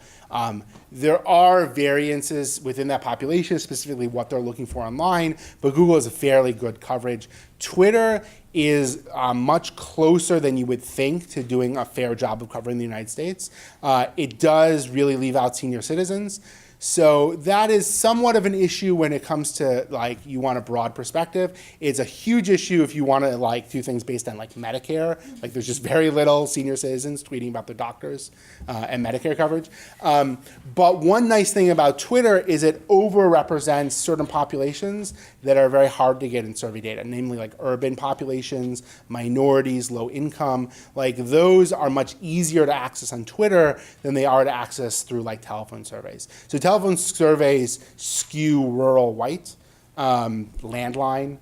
There are variances within that population, specifically what they're looking for online, but Google has a fairly good coverage. Twitter is much closer than you would think to doing a fair job of covering the United States. It does really leave out senior citizens. So that is somewhat of an issue when it comes to like you want a broad perspective. It's a huge issue if you want to like do things based on like Medicare. Like there's just very little senior citizens tweeting about their doctors and Medicare coverage. But one nice thing about Twitter is it overrepresents certain populations that are very hard to get in survey data, namely like urban populations, minorities, low income. Like those are much easier to access on Twitter than they are to access through like telephone surveys. So telephone surveys skew rural white, landline,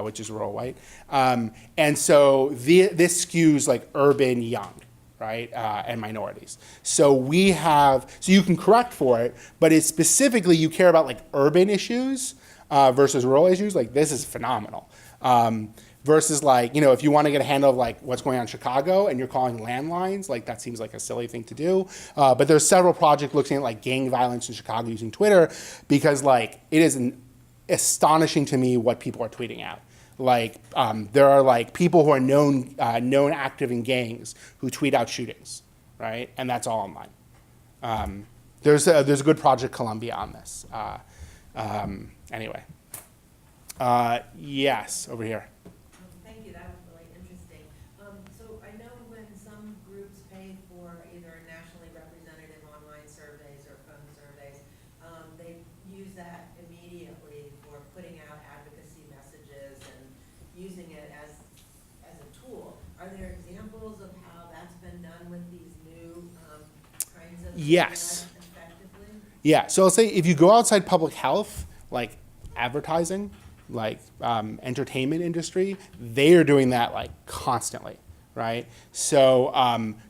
which is rural white. And so this skews like urban young, right, and minorities. So so you can correct for it, but it's specifically you care about like urban issues versus rural issues. Like this is phenomenal. Versus like, if you want to get a handle of like what's going on in Chicago and you're calling landlines, like that seems like a silly thing to do. But there's several projects looking at like gang violence in Chicago using Twitter because like it is astonishing to me what people are tweeting out. Like there are like people who are known active in gangs who tweet out shootings, right? And that's all online. There's a good Project Columbia on this. Anyway, yes, over here. Thank you, that was really interesting. So I know when some groups pay for either nationally representative online surveys or phone surveys, they use that immediately for putting out advocacy messages and using it as a tool. Are there examples of how that's been done with these new kinds of Yes. data effectively? Yeah, so I'll say if you go outside public health, like advertising, like entertainment industry, they are doing that like constantly, right? So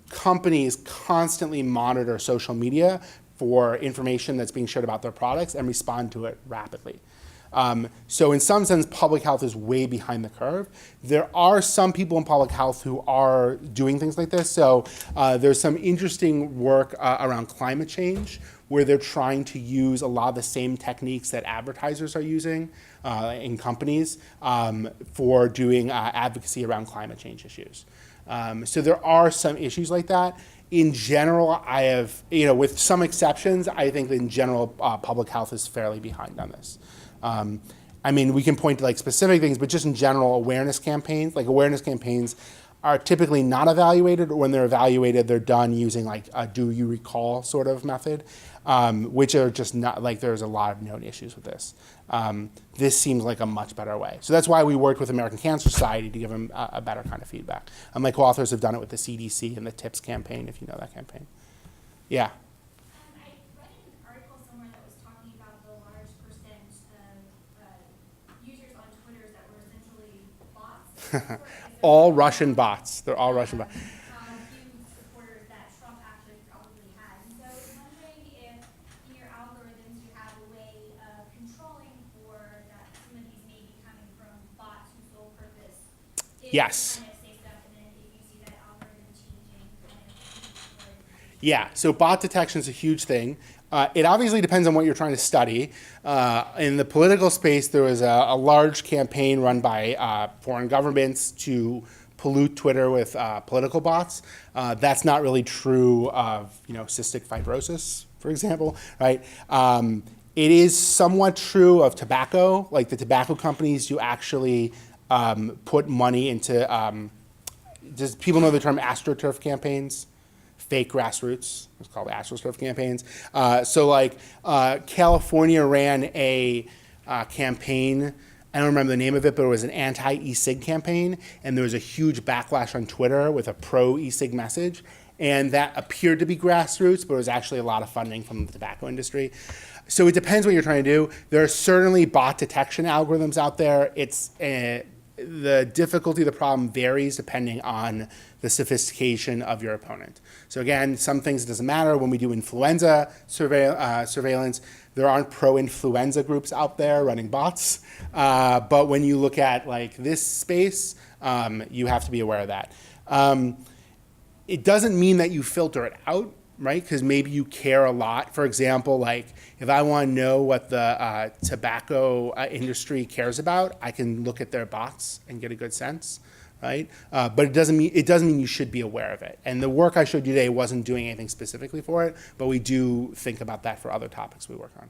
companies constantly monitor social media for information that's being shared about their products and respond to it rapidly. So in some sense, public health is way behind the curve. There are some people in public health who are doing things like this. So there's some interesting work around climate change where they're trying to use a lot of the same techniques that advertisers are using in companies for doing advocacy around climate change issues. So there are some issues like that. In general, I have, with some exceptions, I think in general, public health is fairly behind on this. I mean, we can point to like specific things, but just in general, awareness campaigns are typically not evaluated, or when they're evaluated, they're done using like a do you recall sort of method, which are just not, like there's a lot of known issues with this. This seems like a much better way. So that's why we worked with American Cancer Society to give them a better kind of feedback. My co-authors have done it with the CDC and the TIPS campaign, if you know that campaign. Yeah. I read an article somewhere that was talking about the large percent of users on Twitter that were essentially bots. All Russian bots. They're all Russian bots. Yes. Kind of say stuff, and then if you see that algorithm changing, kind of, Yeah, so bot detection is a huge thing. It obviously depends on what you're trying to study. In the political space, there was a large campaign run by foreign governments to pollute Twitter with political bots. That's not really true of cystic fibrosis, for example, right? It is somewhat true of tobacco. Like the tobacco companies do actually put money into. Does people know the term AstroTurf campaigns? Fake grassroots. It's called AstroTurf campaigns. California ran a campaign. I don't remember the name of it, but it was an anti-e-cig campaign, and there was a huge backlash on Twitter with a pro-e-cig message, and that appeared to be grassroots, but it was actually a lot of funding from the tobacco industry. So it depends what you're trying to do. There are certainly bot detection algorithms out there. It's the difficulty of the problem varies depending on the sophistication of your opponent. So again, some things it doesn't matter. When we do influenza surveillance, there aren't pro-influenza groups out there running bots. But when you look at like this space, you have to be aware of that. It doesn't mean that you filter it out, right? Because maybe you care a lot. For example, like if I want to know what the tobacco industry cares about, I can look at their bots and get a good sense, right? But it doesn't mean you should be aware of it. And the work I showed you today wasn't doing anything specifically for it, but we do think about that for other topics we work on.